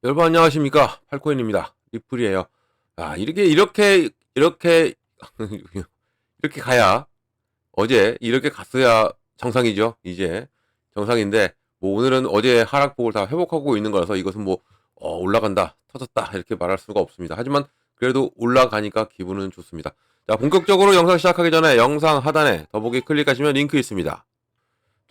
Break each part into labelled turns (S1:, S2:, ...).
S1: 여러분 안녕하십니까? 팔코인입니다. 리플이에요. 아, 이렇게 이렇게 가야 어제 이렇게 갔어야 정상이죠. 이제 정상인데 뭐 오늘은 어제 하락폭을 다 회복하고 있는 거라서 이것은 뭐 올라간다, 터졌다 이렇게 말할 수가 없습니다. 하지만 그래도 올라가니까 기분은 좋습니다. 자, 본격적으로 영상 시작하기 전에 영상 하단에 더보기 클릭하시면 링크 있습니다.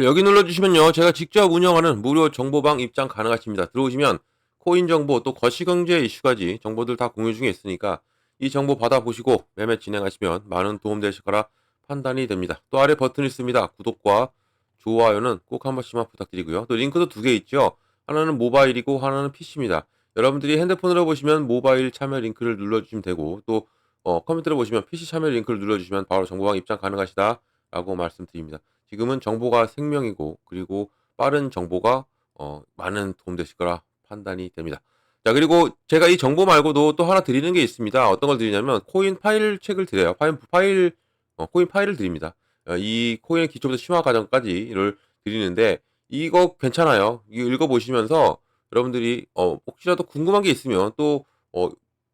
S1: 여기 눌러주시면요, 제가 직접 운영하는 무료 정보방 입장 가능하십니다. 들어오시면 코인 정보 또 거시경제 이슈까지 정보들 다 공유 중에 있으니까 이 정보 받아보시고 매매 진행하시면 많은 도움 되실 거라 판단이 됩니다. 또 아래 버튼 있습니다. 구독과 좋아요는 꼭 한 번씩만 부탁드리고요. 또 링크도 두 개 있죠. 하나는 모바일이고 하나는 PC입니다. 여러분들이 핸드폰으로 보시면 모바일 참여 링크를 눌러주시면 되고, 또 컴퓨터로 보시면 PC 참여 링크를 눌러주시면 바로 정보방 입장 가능하시다 라고 말씀드립니다. 지금은 정보가 생명이고, 그리고 빠른 정보가 많은 도움 되실 거라 판단이 됩니다. 자, 그리고 제가 이 정보 말고도 또 하나 드리는 게 있습니다. 어떤 걸 드리냐면 코인 파일 책을 드려요. 코인 파일을 드립니다. 이 코인의 기초부터 심화 과정까지를 드리는데 이거 괜찮아요. 이거 읽어보시면서 여러분들이 혹시라도 궁금한 게 있으면 또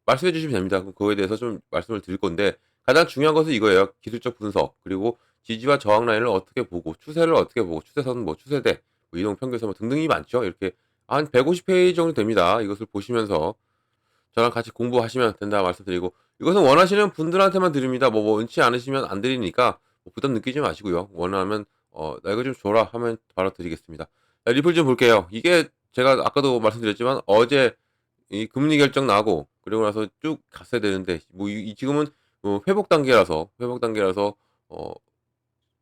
S1: 말씀해 주시면 됩니다. 그럼 그거에 대해서 좀 말씀을 드릴 건데, 가장 중요한 것은 이거예요. 기술적 분석, 그리고 지지와 저항 라인을 어떻게 보고, 추세를 어떻게 보고, 추세선, 뭐 추세대, 뭐 이동 평균선 뭐 등등이 많죠. 이렇게 한 150페이지 정도 됩니다. 이것을 보시면서 저랑 같이 공부하시면 된다 말씀드리고, 이것은 원하시는 분들한테만 드립니다. 뭐 원치 않으시면 안 드리니까 뭐 부담 느끼지 마시고요. 원하면 나 이거 좀 줘라 하면 바로 드리겠습니다. 자, 리플 좀 볼게요. 이게 제가 아까도 말씀드렸지만 어제 이 금리 결정 나고 그리고 나서 쭉 갔어야 되는데 뭐 지금은 회복 단계라서 어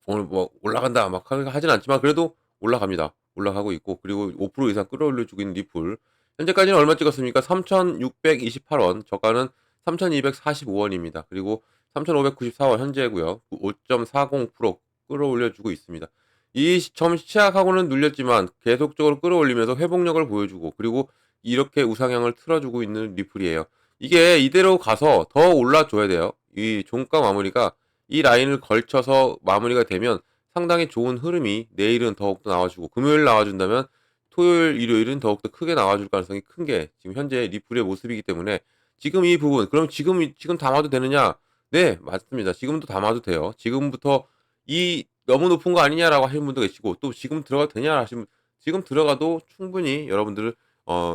S1: 오늘 뭐 올라간다 막 하진 않지만 그래도 올라갑니다. 올라가고 있고, 그리고 5% 이상 끌어올려 주고 있는 리플. 현재까지는 얼마 찍었습니까? 3,628원, 저가는 3,245원입니다. 그리고 3,594원 현재고요. 5.40% 끌어올려 주고 있습니다. 이 점 시작하고는 눌렸지만 계속적으로 끌어올리면서 회복력을 보여주고, 그리고 이렇게 우상향을 틀어주고 있는 리플이에요. 이게 이대로 가서 더 올라줘야 돼요. 이 종가 마무리가 이 라인을 걸쳐서 마무리가 되면 상당히 좋은 흐름이 내일은 더욱더 나와주고, 금요일 나와준다면 토요일, 일요일은 더욱더 크게 나와줄 가능성이 큰 게 지금 현재 리플의 모습이기 때문에, 지금 이 부분, 그럼 지금 담아도 되느냐? 네, 맞습니다. 지금도 담아도 돼요. 지금부터 이 너무 높은 거 아니냐라고 하시는 분도 계시고, 또 지금 들어가도 되냐 하시면 지금 들어가도 충분히 여러분들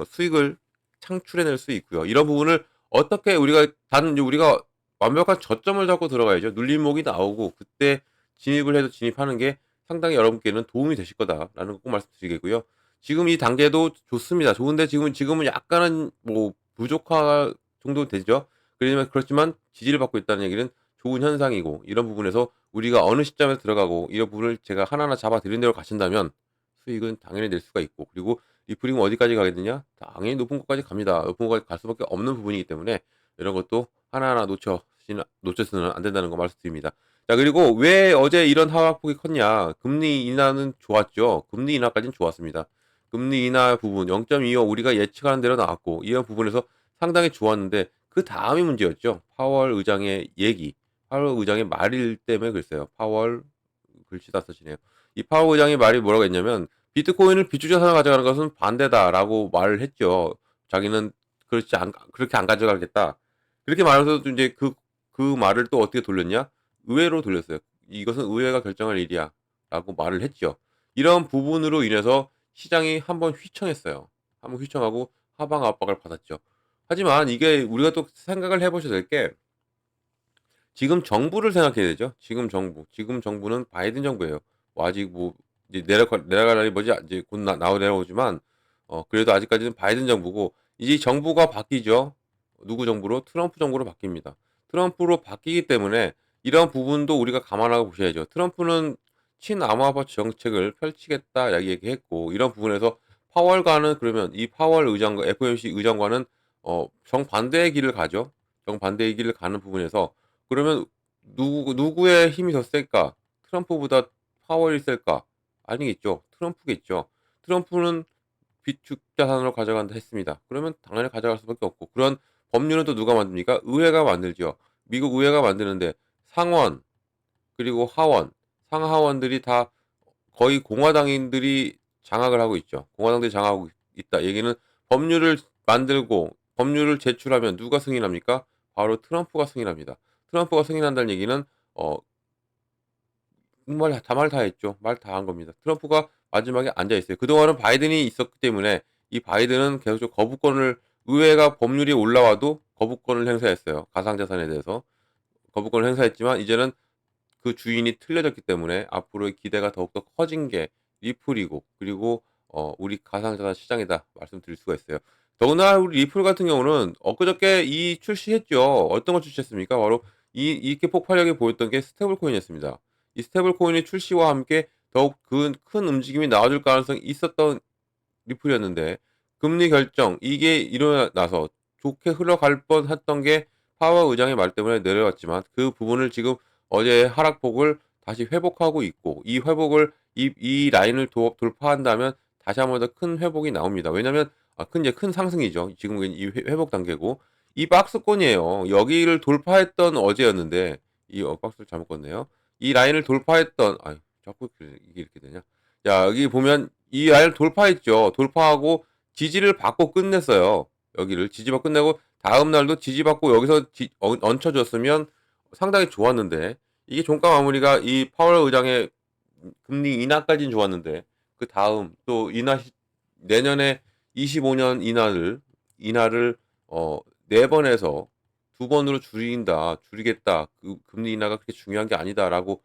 S1: 수익을 창출해낼 수 있고요. 이런 부분을 어떻게 우리가 완벽한 저점을 잡고 들어가야죠. 눌림목이 나오고 그때 진입을 해서 진입하는 게 상당히 여러분께는 도움이 되실 거다라는 거 꼭 말씀드리겠고요. 지금 이 단계도 좋습니다. 좋은데 지금은 약간은 뭐 부족할 정도 되죠. 그렇지만 지지를 받고 있다는 얘기는 좋은 현상이고, 이런 부분에서 우리가 어느 시점에 들어가고 이런 부분을 제가 하나하나 잡아 드린 대로 가신다면 수익은 당연히 낼 수가 있고, 그리고 리플링 어디까지 가겠느냐? 당연히 높은 곳까지 갑니다. 높은 곳까지 갈 수밖에 없는 부분이기 때문에 이런 것도 하나하나 놓쳐서는 안 된다는 거 말씀드립니다. 자, 그리고 왜 어제 이런 하락폭이 컸냐? 금리 인하는 좋았죠. 금리 인하까지는 좋았습니다. 금리 인하 부분 0.25 우리가 예측하는 대로 나왔고, 이런 부분에서 상당히 좋았는데 그 다음이 문제였죠. 파월 의장의 얘기. 파월 의장의 말일 때문에 글쎄요. 파월 글씨 다 쓰시네요. 이 파월 의장의 말이 뭐라고 했냐면 비트코인을 비추자산을 가져가는 것은 반대다라고 말을 했죠. 자기는 그렇게 안 가져가겠다. 그렇게 말하면서도 이제 그 말을 또 어떻게 돌렸냐? 의회로 돌렸어요. 이것은 의회가 결정할 일이야. 라고 말을 했죠. 이런 부분으로 인해서 시장이 한번 휘청했어요. 한번 휘청하고 하방 압박을 받았죠. 하지만 이게 우리가 또 생각을 해보셔야 될 게, 지금 정부를 생각해야 되죠. 지금 정부. 지금 정부는 바이든 정부예요. 뭐 아직 뭐 이제 내려갈 날이 뭐지? 이제 곧 내려오지만 그래도 아직까지는 바이든 정부고, 이제 정부가 바뀌죠. 누구 정부로? 트럼프 정부로 바뀝니다. 트럼프로 바뀌기 때문에 이런 부분도 우리가 감안하고 보셔야죠. 트럼프는 친암호화 정책을 펼치겠다 얘기했고, 이런 부분에서 파월과는, 그러면 이 파월 의장과 FOMC 의장과는 정반대의 길을 가죠. 정반대의 길을 가는 부분에서 그러면 누구의 힘이 더 셀까? 트럼프보다 파월이 셀까? 아니겠죠. 트럼프겠죠. 트럼프는 비축 자산으로 가져간다 했습니다. 그러면 당연히 가져갈 수밖에 없고, 그런 법률은 또 누가 만듭니까? 의회가 만들죠. 미국 의회가 만드는데 상원 그리고 하원, 상하원들이 다 거의 공화당인들이 장악을 하고 있죠. 공화당들이 장악하고 있다. 얘기는 법률을 만들고 법률을 제출하면 누가 승인합니까? 바로 트럼프가 승인합니다. 트럼프가 승인한다는 얘기는 어 정말 다 말 다 했죠. 말 다 한 겁니다. 트럼프가 마지막에 앉아 있어요. 그동안은 바이든이 있었기 때문에 이 바이든은 계속 거부권을, 의회가 법률이 올라와도 거부권을 행사했어요. 가상자산에 대해서 거부권을 행사했지만, 이제는 그 주인이 틀려졌기 때문에 앞으로의 기대가 더욱더 커진 게 리플이고, 그리고 우리 가상자산 시장이다 말씀드릴 수가 있어요. 더구나 우리 리플 같은 경우는 엊그저께 출시했죠. 어떤 걸 출시했습니까? 바로 이렇게 폭발력이 보였던 게 스테이블 코인이었습니다. 이 스테이블 코인의 출시와 함께 더욱 큰 움직임이 나와줄 가능성이 있었던 리플이었는데, 금리 결정 이게 일어나서 좋게 흘러갈 뻔했던 게 파월 의장의 말 때문에 내려왔지만, 그 부분을 지금 어제 하락폭을 다시 회복하고 있고, 이 회복을 이 라인을 돌파한다면 다시 한번 더 큰 회복이 나옵니다. 왜냐면 큰 상승이죠. 지금은 이 회복 단계고, 이 박스권이에요. 여기를 돌파했던 어제였는데, 박스를 잘못 껐네요. 이 라인을 돌파했던, 자꾸 이게 이렇게 되냐? 자, 여기 보면 이 라인을 돌파했죠. 돌파하고 지지를 받고 끝냈어요. 여기를 지지받고 끝내고 다음 날도 지지받고 여기서 얹혀줬으면 상당히 좋았는데, 이게 종가 마무리가 이 파월 의장의 금리 인하까지는 좋았는데, 그 다음 또 내년에 25년 인하를 어 4번 해서 2번으로 줄이겠다. 그 금리 인하가 그렇게 중요한 게 아니다라고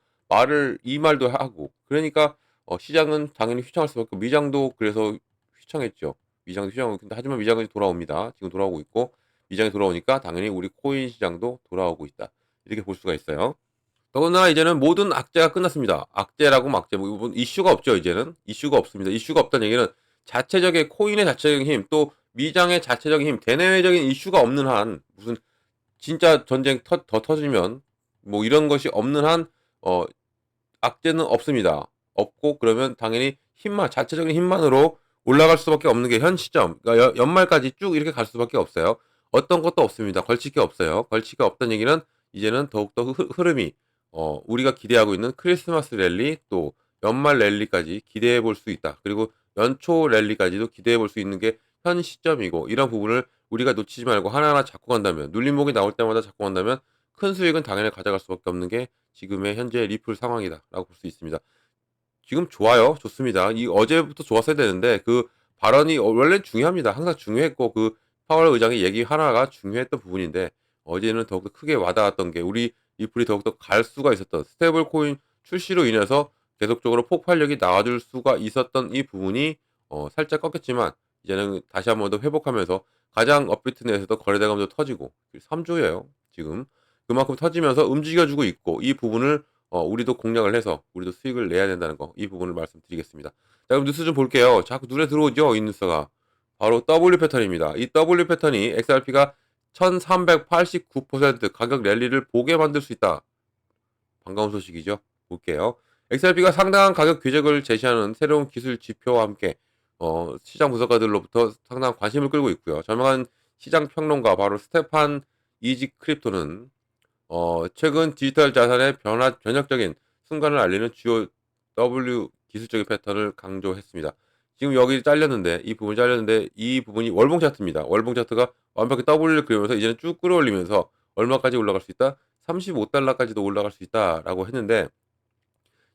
S1: 이 말도 하고, 그러니까 시장은 당연히 휘청할 수밖에 없고, 미장도 그래서 휘청했죠. 미장도 휘청하고, 근데 하지만 미장은 돌아옵니다. 지금 돌아오고 있고, 미장이 돌아오니까 당연히 우리 코인 시장도 돌아오고 있다. 이렇게 볼 수가 있어요. 더구나 이제는 모든 악재가 끝났습니다. 악재라고 막재, 뭐 이슈가 없죠. 이제는 이슈가 없습니다. 이슈가 없다는 얘기는 자체적인 코인의 자체적인 힘, 또 미장의 자체적인 힘, 대내외적인 이슈가 없는 한, 무슨 진짜 전쟁 더 터지면 뭐 이런 것이 없는 한 악재는 없습니다. 없고, 그러면 당연히 자체적인 힘만으로 올라갈 수밖에 없는 게 현 시점. 그러니까 연말까지 쭉 이렇게 갈 수밖에 없어요. 어떤 것도 없습니다. 걸칠 게 없어요. 걸칠 게 없다는 얘기는 이제는 더욱더 흐름이 우리가 기대하고 있는 크리스마스 랠리, 또 연말 랠리까지 기대해 볼 수 있다. 그리고 연초 랠리까지도 기대해 볼 수 있는 게 현 시점이고, 이런 부분을 우리가 놓치지 말고 하나하나 잡고 간다면, 눌림목이 나올 때마다 잡고 간다면 큰 수익은 당연히 가져갈 수밖에 없는 게 지금의 현재 리플 상황이다라고 볼 수 있습니다. 지금 좋아요. 좋습니다. 이 어제부터 좋았어야 되는데, 그 발언이 원래는 중요합니다. 항상 중요했고, 그 파월 의장의 얘기 하나가 중요했던 부분인데, 어제는 더욱더 크게 와닿았던 게, 우리 리플이 더욱더 갈 수가 있었던, 스테이블 코인 출시로 인해서 계속적으로 폭발력이 나와줄 수가 있었던 이 부분이 살짝 꺾였지만, 이제는 다시 한번 더 회복하면서 가장 업비트 내에서도 거래대금도 터지고, 3조예요. 지금 그만큼 터지면서 움직여주고 있고, 이 부분을 우리도 공략을 해서 우리도 수익을 내야 된다는 거, 이 부분을 말씀드리겠습니다. 자, 그럼 뉴스 좀 볼게요. 자꾸 눈에 들어오죠, 이 뉴스가. 바로 W 패턴입니다. 이 W 패턴이 XRP가 1389% 가격 랠리를 보게 만들 수 있다. 반가운 소식이죠. 볼게요. XRP가 상당한 가격 궤적을 제시하는 새로운 기술 지표와 함께 시장 분석가들로부터 상당한 관심을 끌고 있고요. 저명한 시장 평론가 바로 스테판 이지 크립토는 최근 디지털 자산의 변혁적인 순간을 알리는 주요 W 기술적인 패턴을 강조했습니다. 지금 여기 잘렸는데, 이 부분이 잘렸는데, 이 부분이 월봉 차트입니다. 월봉 차트가 완벽히 W를 그리면서 이제는 쭉 끌어올리면서 얼마까지 올라갈 수 있다? 35달러까지도 올라갈 수 있다라고 했는데,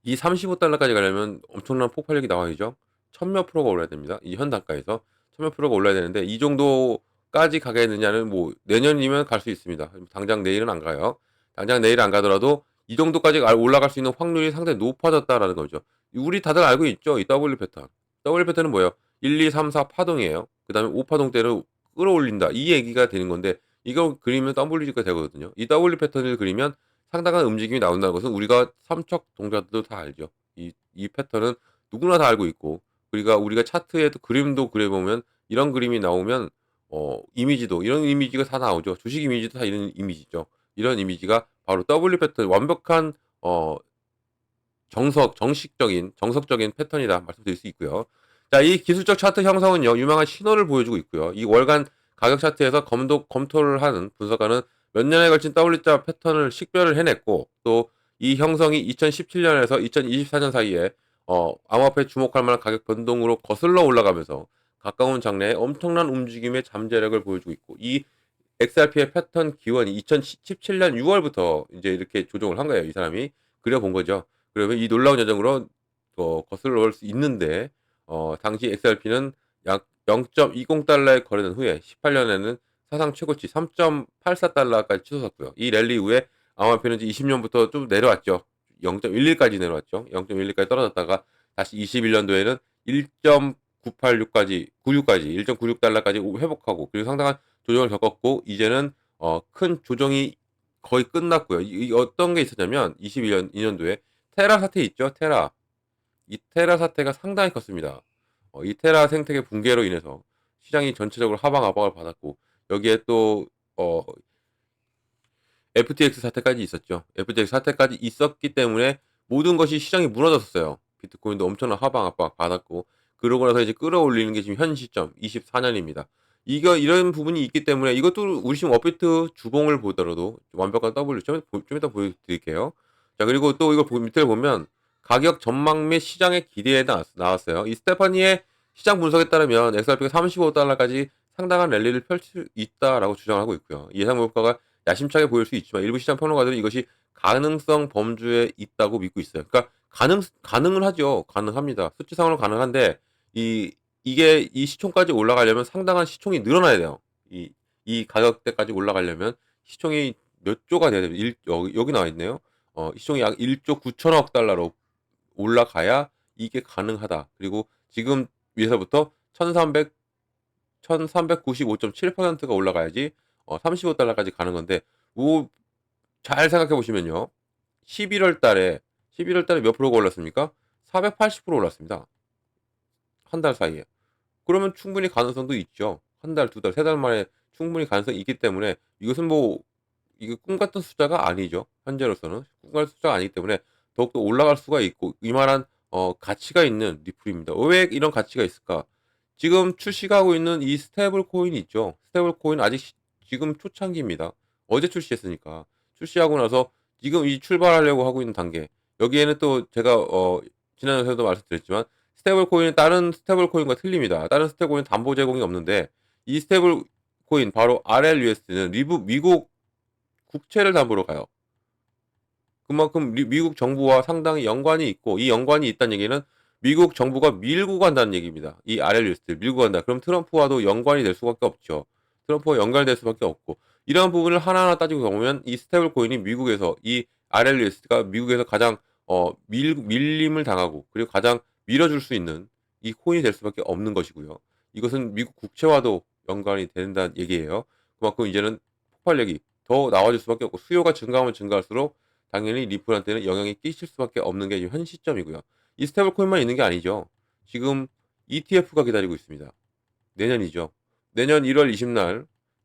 S1: 이 35달러까지 가려면 엄청난 폭발력이 나와야죠. 천몇 프로가 올라야 됩니다. 이 현 단가에서 천몇 프로가 올라야 되는데, 이 정도까지 가겠느냐는 뭐 내년이면 갈 수 있습니다. 당장 내일은 안 가요. 당장 내일 안 가더라도 이 정도까지 올라갈 수 있는 확률이 상당히 높아졌다라는 거죠. 우리 다들 알고 있죠? 이 W 패턴. W 패턴은 뭐예요? 1, 2, 3, 4 파동이에요. 그 다음에 5파동 때를 끌어올린다. 이 얘기가 되는 건데, 이거 그리면 W가 되거든요. 이 W 패턴을 그리면 상당한 움직임이 나온다는 것은 우리가 삼척 동자들도 다 알죠. 이 패턴은 누구나 다 알고 있고, 우리가 차트에도 그림도 그려보면, 이런 그림이 나오면 이미지도 이런 이미지가 다 나오죠. 주식 이미지도 다 이런 이미지죠. 이런 이미지가 바로 W 패턴, 완벽한 정석적인 패턴이다 말씀드릴 수 있고요. 자, 이 기술적 차트 형성은요, 유망한 신호를 보여주고 있고요. 이 월간 가격 차트에서 검토를 하는 분석가는 몇 년에 걸친 W자 패턴을 식별을 해냈고, 또 이 형성이 2017년에서 2024년 사이에 암호화폐에 주목할 만한 가격 변동으로 거슬러 올라가면서 가까운 장래에 엄청난 움직임의 잠재력을 보여주고 있고, 이 XRP의 패턴 기원이 2017년 6월부터 이제 이렇게 조정을 한 거예요. 이 사람이 그려본 거죠. 그러면 이 놀라운 여정으로 거슬러 올 수 있는데, 당시 XRP는 약 0.20달러에 거래된 후에 18년에는 사상 최고치 3.84달러까지 치솟았고요. 이 랠리 이후에 암호화폐는 이제 20년부터 좀 내려왔죠. 0.11까지 내려왔죠. 0.11까지 떨어졌다가 다시 21년도에는 1.986까지 96까지 1.96달러까지 회복하고, 그리고 상당한 조정을 겪었고, 이제는 큰 조정이 거의 끝났고요. 이 어떤 게 있었냐면 21년 2년도에 테라 사태 있죠. 테라. 이 테라 사태가 상당히 컸습니다. 이 테라 생태계 붕괴로 인해서 시장이 전체적으로 하방 압박을 받았고, 여기에 또 어, FTX 사태까지 있었죠. FTX 사태까지 있었기 때문에 모든 것이 시장이 무너졌어요. 비트코인도 엄청난 하방 압박 받았고, 그러고 나서 이제 끌어올리는 게 지금 현 시점 24년입니다. 이거 이런 부분이 있기 때문에 이것도 우리 지금 업비트 주봉을 보더라도 완벽한 W 좀 이따 보여드릴게요. 자, 그리고 또 이거 밑에 보면 가격 전망 및 시장의 기대에 나왔어요. 이 스테파니의 시장 분석에 따르면 XRP가 35달러까지 상당한 랠리를 펼칠 수 있다라고 주장하고 있고요. 예상 목표가 야심차게 보일 수 있지만 일부 시장 평론가들은 이것이 가능성 범주에 있다고 믿고 있어요. 그러니까 가능은 하죠. 가능합니다. 수치상으로 가능한데 이게 이 시총까지 올라가려면 상당한 시총이 늘어나야 돼요. 이 가격대까지 올라가려면 시총이 몇 조가 돼야 돼요. 여기 나와 있네요. 시총이 약 1조 9천억 달러로 올라가야 이게 가능하다. 그리고 지금 위에서부터 1395.7%가 올라가야지 35달러까지 가는 건데, 잘 생각해 보시면요. 11월 달에 몇 프로가 올랐습니까? 480% 올랐습니다. 한 달 사이에. 그러면 충분히 가능성도 있죠. 한 달, 두 달, 세 달 만에 충분히 가능성이 있기 때문에 이것은 뭐 이게 꿈 같은 숫자가 아니죠. 현재로서는 꿈 같은 숫자가 아니기 때문에 더욱더 올라갈 수가 있고, 이만한 가치가 있는 리플입니다. 왜 이런 가치가 있을까? 지금 출시하고 있는 이 스테이블 코인이 있죠. 스테이블 코인 아직 지금 초창기입니다. 어제 출시했으니까. 출시하고 나서 지금 이 출발하려고 하고 있는 단계. 여기에는 또 제가 지난 영상에도 말씀드렸지만 스테이블 코인은 다른 스테이블 코인과 틀립니다. 다른 스테이블 코인 담보 제공이 없는데, 이 스테이블 코인 바로 RLUSD는 미국 국채를 담보로 가요. 그만큼 미국 정부와 상당히 연관이 있고, 이 연관이 있다는 얘기는 미국 정부가 밀고 간다는 얘기입니다. 이 RLUSD 밀고 간다. 그럼 트럼프와도 연관이 될 수밖에 없죠. 트럼프와 연관이 될 수밖에 없고, 이러한 부분을 하나하나 따지고 보면 이 스테이블 코인이 미국에서 이 RLUSD가 미국에서 가장 밀림을 당하고, 그리고 가장 밀어줄 수 있는 이 코인이 될 수밖에 없는 것이고요. 이것은 미국 국채와도 연관이 된다는 얘기예요. 그만큼 이제는 폭발력이 더 나와줄 수밖에 없고, 수요가 증가하면 증가할수록 당연히 리플한테는 영향이 끼칠 수밖에 없는 게 현 시점이고요. 이 스테이블 코인만 있는 게 아니죠. 지금 ETF가 기다리고 있습니다. 내년이죠. 내년 1월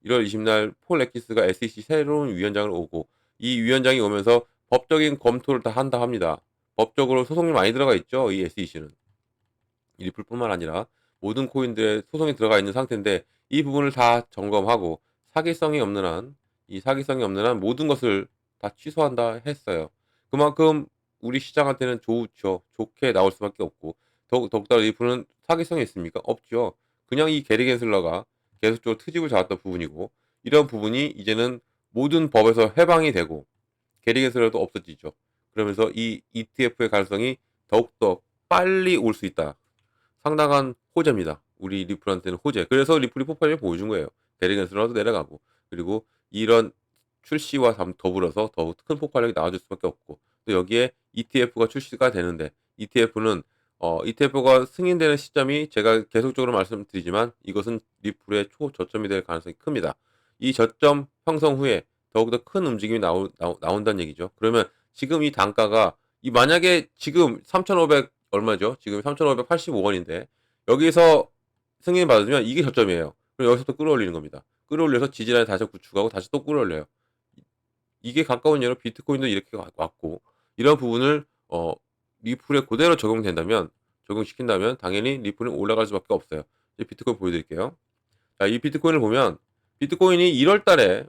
S1: 20날 폴 레키스가 SEC 새로운 위원장을 오고, 이 위원장이 오면서 법적인 검토를 다 한다 합니다. 법적으로 소송이 많이 들어가 있죠. 이 SEC는. 리플뿐만 아니라 모든 코인들의 소송이 들어가 있는 상태인데, 이 부분을 다 점검하고 사기성이 없는 한 모든 것을 다 취소한다 했어요. 그만큼 우리 시장한테는 좋죠. 좋게 나올 수밖에 없고, 더욱더 리플은 사기성이 있습니까? 없죠. 그냥 이 게리 겐슬러가 계속적으로 트집을 잡았던 부분이고, 이런 부분이 이제는 모든 법에서 해방이 되고 게리 겐슬러도 없어지죠. 그러면서 이 ETF의 가능성이 더욱더 빨리 올 수 있다. 상당한 호재입니다. 우리 리플한테는 호재. 그래서 리플이 폭발력을 보여준 거예요. 데리겐스라도 내려가고, 그리고 이런 출시와 더불어서 더욱 큰 폭발력이 나와줄 수밖에 없고, 또 여기에 ETF가 출시가 되는데, ETF가 승인되는 시점이 제가 계속적으로 말씀드리지만 이것은 리플의 초저점이 될 가능성이 큽니다. 이 저점 형성 후에 더욱더 큰 움직임이 나온다는 얘기죠. 그러면 지금 이 단가가 만약에 지금 3,500 얼마죠? 지금 3,585원인데 여기서 승인 받으면 이게 저점이에요. 그럼 여기서 또 끌어올리는 겁니다. 끌어올려서 지지라인 다시 구축하고 다시 또 끌어올려요. 이게 가까운 예로 비트코인도 이렇게 왔고, 이런 부분을 리플에 그대로 적용시킨다면 당연히 리플은 올라갈 수밖에 없어요. 이제 비트코인 보여드릴게요. 자, 이 비트코인을 보면 비트코인이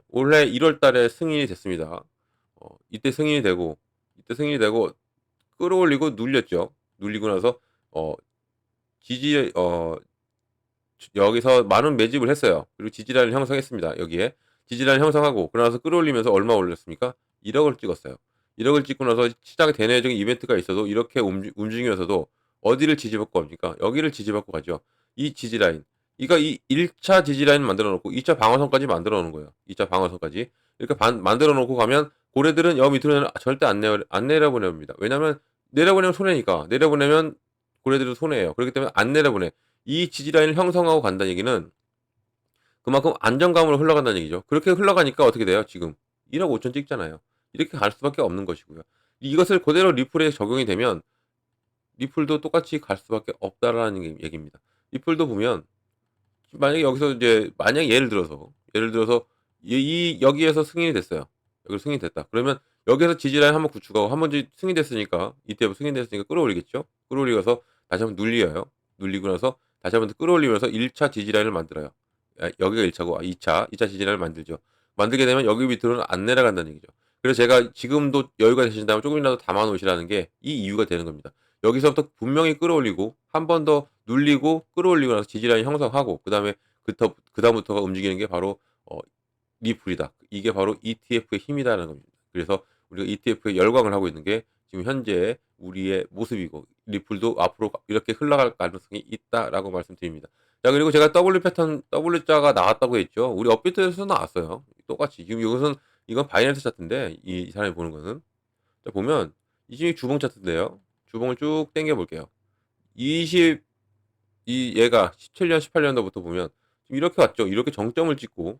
S1: 올해 1월 달에 승인이 됐습니다. 이때 승인이 되고 끌어올리고 눌렸죠. 눌리고 나서 어 지지 여기서 많은 매집을 했어요. 그리고 지지라인을 형성했습니다. 여기에 지지라인 형성하고 그러나서 끌어올리면서 얼마 올렸습니까? 1억을 찍었어요. 1억을 찍고 나서 시장에 대내적인 이벤트가 있어도 이렇게 움직이면서도 어디를 지지받고 갑니까? 여기를 지지받고 가죠. 이 지지라인. 이거 이 1차 지지라인 만들어 놓고 2차 방어선까지 만들어 놓은 거예요. 2차 방어선까지. 이렇게 만들어 놓고 가면 고래들은 여 밑으로는 절대 안 내려보냅니다. 왜냐면 내려보내면 손해니까. 내려보내면 고래들은 손해예요. 그렇기 때문에 안 내려보내. 이 지지라인을 형성하고 간다는 얘기는 그만큼 안정감으로 흘러간다는 얘기죠. 그렇게 흘러가니까 어떻게 돼요? 지금 1억 5천 찍잖아요. 이렇게 갈 수밖에 없는 것이고요. 이것을 그대로 리플에 적용이 되면 리플도 똑같이 갈 수밖에 없다라는 얘기입니다. 리플도 보면 만약에 여기서 이제 만약 예를 들어서 여기에서 승인이 됐어요. 여기서 승인이 됐다. 그러면 여기에서 지지라인 한번 구축하고 한번 승인이 됐으니까 이때 승인이 됐으니까 끌어올리겠죠. 끌어올리고서 다시 한번 눌려요. 눌리고 나서 다시 한번 끌어올리면서 1차 지지라인을 만들어요. 여기가 1차고 2차 지지라인을 만들죠. 만들게 되면 여기 밑으로는 안 내려간다는 얘기죠. 그래서 제가 지금도 여유가 되신다면 조금이라도 담아 놓으시라는 게 이 이유가 되는 겁니다. 여기서부터 분명히 끌어올리고 한 번 더 눌리고 끌어올리고 나서 지지라인 형성하고 그다음에 그다음부터가 움직이는 게 바로 리플이다. 이게 바로 ETF의 힘이다라는 겁니다. 그래서 우리가 ETF에 열광을 하고 있는 게 지금 현재 우리의 모습이고 리플도 앞으로 이렇게 흘러갈 가능성이 있다라고 말씀드립니다. 자, 그리고 제가 W 패턴 W자가 나왔다고 했죠. 우리 업비트에서도 나왔어요. 똑같이. 지금 이것은 이건 바이낸스 차트인데 이 사람이 보는 거는 자, 보면 이 주봉 차트인데요. 주봉을 쭉 당겨 볼게요. 20 얘가 17년, 18년도부터 보면 지금 이렇게 왔죠. 이렇게 정점을 찍고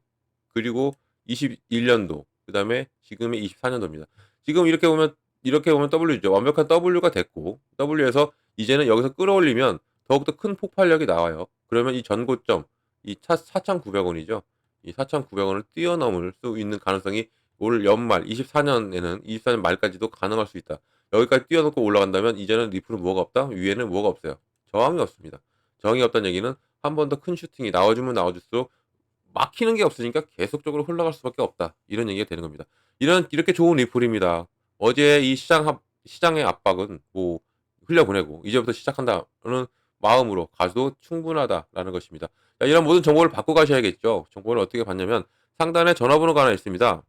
S1: 그리고 21년도 그다음에 지금의 24년도입니다. 지금 이렇게 보면 W죠. 완벽한 W가 됐고 W에서 이제는 여기서 끌어올리면 더욱더 큰 폭발력이 나와요. 그러면 이 전고점 이 4,900원이죠. 이 4,900원을 뛰어넘을 수 있는 가능성이 올 연말 24년에는 24년 말까지도 가능할 수 있다. 여기까지 뛰어넘고 올라간다면 이제는 리플은 뭐가 없다? 위에는 뭐가 없어요. 저항이 없습니다. 저항이 없다는 얘기는 한 번 더 큰 슈팅이 나와주면 나와줄수록 막히는 게 없으니까 계속적으로 흘러갈 수밖에 없다. 이런 얘기가 되는 겁니다. 이렇게 좋은 리플입니다. 어제 이 시장의 압박은 뭐 흘려보내고 이제부터 시작한다는 마음으로 가도 충분하다라는 것입니다. 자, 이런 모든 정보를 받고 가셔야겠죠. 정보를 어떻게 받냐면 상단에 전화번호가 하나 있습니다.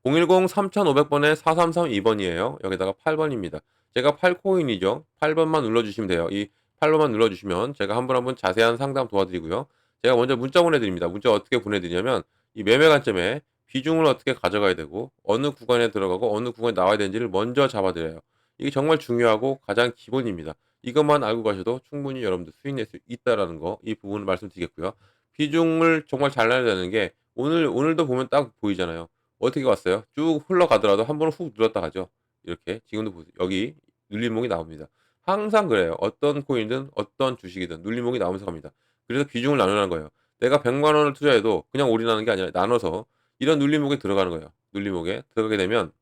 S1: 010-3500번에 4332번이에요. 여기다가 8번입니다. 제가 8코인이죠. 8번만 눌러주시면 돼요. 이 8번만 눌러주시면 제가 한 분 한 분 자세한 상담 도와드리고요. 제가 먼저 문자 보내드립니다. 문자 어떻게 보내드리냐면 이 매매 관점에 비중을 어떻게 가져가야 되고 어느 구간에 들어가고 어느 구간에 나와야 되는지를 먼저 잡아드려요. 이게 정말 중요하고 가장 기본입니다. 이것만 알고 가셔도 충분히 여러분들 수익 낼 수 있다라는 거 이 부분을 말씀드리겠고요. 비중을 정말 잘 나야 되는 게 오늘도 보면 딱 보이잖아요. 어떻게 왔어요? 쭉 흘러가더라도 한 번은 훅 눌렀다 가죠. 이렇게 지금도 보세요. 여기 눌림목이 나옵니다. 항상 그래요. 어떤 코인이든 어떤 주식이든 눌림목이 나오면서 갑니다. 그래서 비중을 나누라는 거예요. 내가 100만 원을 투자해도 그냥 올인하는 게 아니라 나눠서 이런 눌림목에 들어가는 거예요. 눌림목에 들어가게 되면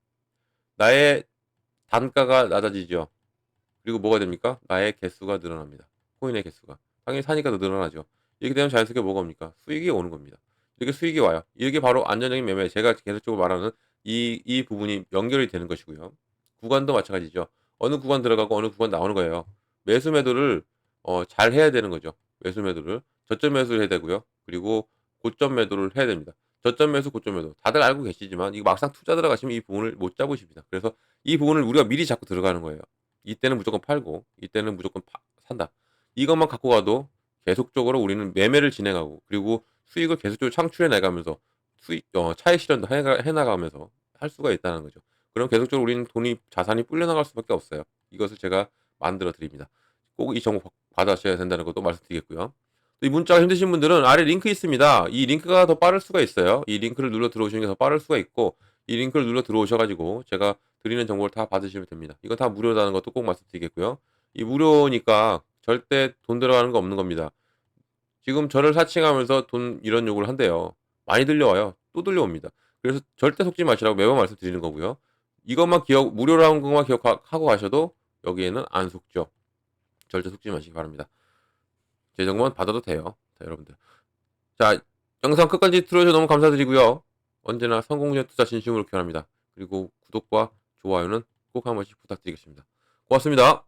S1: 나의 단가가 낮아지죠. 그리고 뭐가 됩니까? 나의 개수가 늘어납니다. 코인의 개수가. 당연히 사니까 더 늘어나죠. 이렇게 되면 자연스럽게 뭐가 옵니까? 수익이 오는 겁니다. 이렇게 수익이 와요. 이게 바로 안전적인 매매. 제가 계속적으로 말하는 이 부분이 연결이 되는 것이고요. 구간도 마찬가지죠. 어느 구간 들어가고 어느 구간 나오는 거예요. 매수 매도를 잘 해야 되는 거죠. 매수 매도를. 저점 매수를 해야 되고요. 그리고 고점 매도를 해야 됩니다. 저점 매수, 고점 매도. 다들 알고 계시지만 이거 막상 투자 들어가시면 이 부분을 못 잡으십니다. 그래서 이 부분을 우리가 미리 잡고 들어가는 거예요. 이때는 무조건 팔고 이때는 무조건 산다. 이것만 갖고 가도 계속적으로 우리는 매매를 진행하고 그리고 수익을 계속적으로 창출해 나가면서 차익 실현도 해 나가면서 할 수가 있다는 거죠. 그럼 계속적으로 우리는 자산이 불려 나갈 수밖에 없어요. 이것을 제가 만들어 드립니다. 꼭 이 정보 받으셔야 된다는 것도 말씀드리겠고요. 또 이 문자가 힘드신 분들은 아래 링크 있습니다. 이 링크가 더 빠를 수가 있어요. 이 링크를 눌러 들어오시는 게 더 빠를 수가 있고 이 링크를 눌러 들어오셔 가지고 제가 드리는 정보를 다 받으시면 됩니다. 이거 다 무료라는 것도 꼭 말씀드리겠고요. 이 무료니까 절대 돈 들어가는 거 없는 겁니다. 지금 저를 사칭하면서 돈 이런 요구를 한대요. 많이 들려와요. 또 들려옵니다. 그래서 절대 속지 마시라고 매번 말씀드리는 거고요. 이것만 무료라는 것만 기억하고 가셔도 여기에는 안 속죠. 절대 속지 마시기 바랍니다. 제 정보는 받아도 돼요. 자, 여러분들. 자, 영상 끝까지 들어주셔서 너무 감사드리고요. 언제나 성공적 투자 진심으로 기원합니다. 그리고 구독과 좋아요는 꼭 한 번씩 부탁드리겠습니다. 고맙습니다.